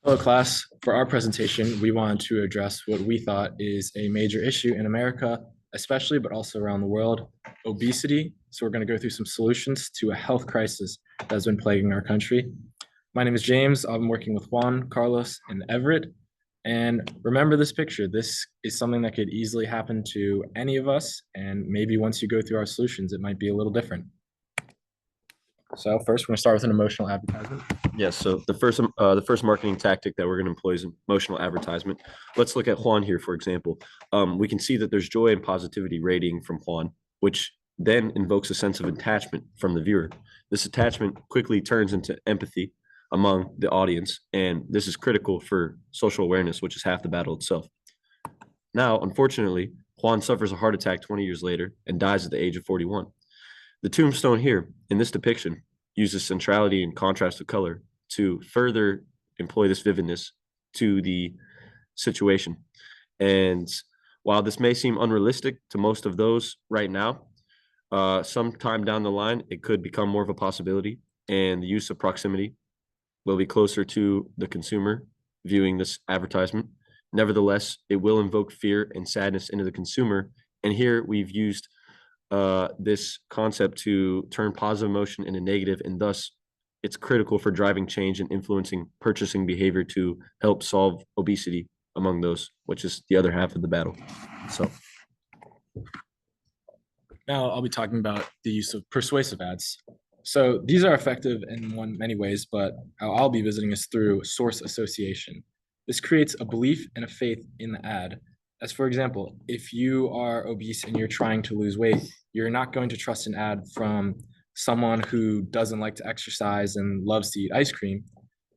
Hello, class. For our presentation, we wanted to address what we thought is a major issue in America, especially, but also around the world, obesity. So we're going to go through some solutions to a health crisis that has been plaguing our country. My name is James. I've been working with Juan, Carlos, and Everett. And remember this picture. This is something that could easily happen to any of us. And maybe once you go through our solutions, it might be a little different. So first, we're going to start with an emotional advertisement. Yes, so the first marketing tactic that we're going to employ is emotional advertisement. Let's look at Juan here, for example. We can see that there's joy and positivity radiating from Juan, which then invokes a sense of attachment from the viewer. This attachment quickly turns into empathy among the audience, and this is critical for social awareness, which is half the battle itself. Now, unfortunately, Juan suffers a heart attack 20 years later and dies at the age of 41. The tombstone here in this depiction uses centrality and contrast of color to further employ this vividness to the situation. And while this may seem unrealistic to most of those right now, sometime down the line, it could become more of a possibility. And the use of proximity will be closer to the consumer viewing this advertisement. Nevertheless, it will invoke fear and sadness into the consumer. And here we've used this concept to turn positive emotion into negative, and thus it's critical for driving change and influencing purchasing behavior to help solve obesity among those, which is the other half of the battle. So Now I'll be talking about the use of persuasive ads. So these are effective in many ways, but how I'll be visiting is through source association. This creates a belief and a faith in the ad. As for example, if you are obese and you're trying to lose weight, you're not going to trust an ad from someone who doesn't like to exercise and loves to eat ice cream.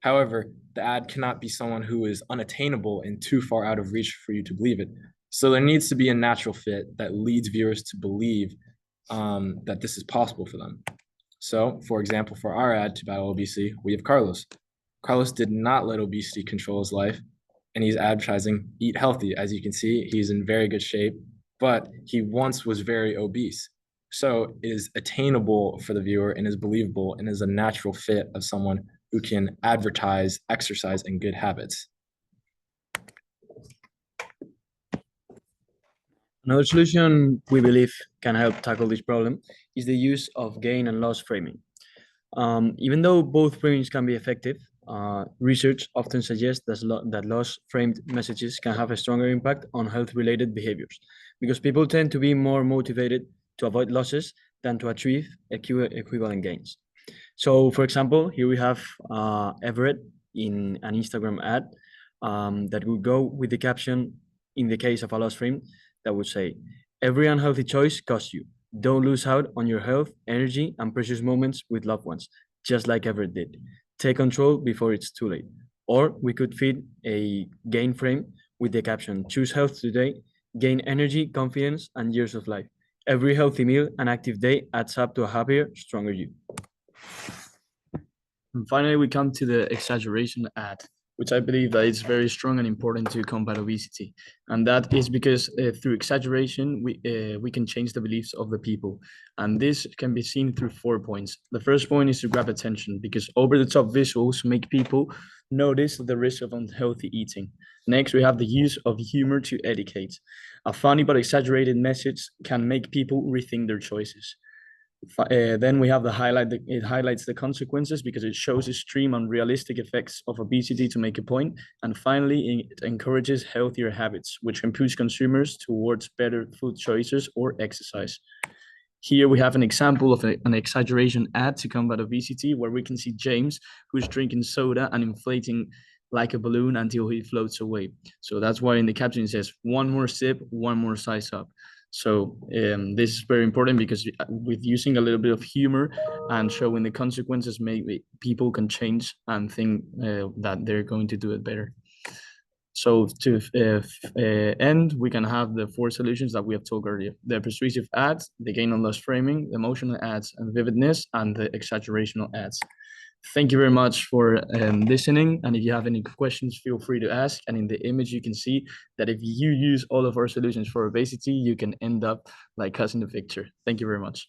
However, the ad cannot be someone who is unattainable and too far out of reach for you to believe it. So there needs to be a natural fit that leads viewers to believe that this is possible for them. So, for example, for our ad to battle obesity, we have Carlos. Carlos did not let obesity control his life, and he's advertising eat healthy. As you can see, he's in very good shape, but he once was very obese. So it is attainable for the viewer and is believable and is a natural fit of someone who can advertise exercise and good habits. Another solution we believe can help tackle this problem is the use of gain and loss framing. Even though both framings can be effective, research often suggests that loss framed messages can have a stronger impact on health related behaviors because people tend to be more motivated to avoid losses than to achieve equivalent gains. So, for example, here we have Everett in an Instagram ad that would go with the caption in the case of a loss frame that would say, every unhealthy choice costs you. Don't lose out on your health, energy, and precious moments with loved ones, just like Everett did. Take control before it's too late. Or we could feed a gain frame with the caption, choose health today, gain energy, confidence, and years of life. Every healthy meal and active day adds up to a happier, stronger you. And finally, we come to the exaggeration ad, which I believe that it's very strong and important to combat obesity. And that is because through exaggeration, we can change the beliefs of the people. And this can be seen through 4 points. The first point is to grab attention because over-the-top visuals make people notice the risk of unhealthy eating. Next, we have the use of humor to educate. A funny but exaggerated message can make people rethink their choices. Then we have the highlight. It highlights the consequences because it shows extreme unrealistic effects of obesity to make a point. And finally, it encourages healthier habits, which can push consumers towards better food choices or exercise. Here we have an example of an exaggeration ad to combat obesity, where we can see James, who's drinking soda and inflating like a balloon until he floats away. So that's why in the caption it says, one more sip, one more size up. So this is very important because with using a little bit of humor and showing the consequences, maybe people can change and think that they're going to do it better. So to end, we can have the 4 solutions that we have talked earlier: the persuasive ads, the gain and loss framing, the emotional ads and vividness, and the exaggerational ads. Thank you very much for listening. And if you have any questions, feel free to ask. And in the image, you can see that if you use all of our solutions for obesity, you can end up like us in the picture. Thank you very much.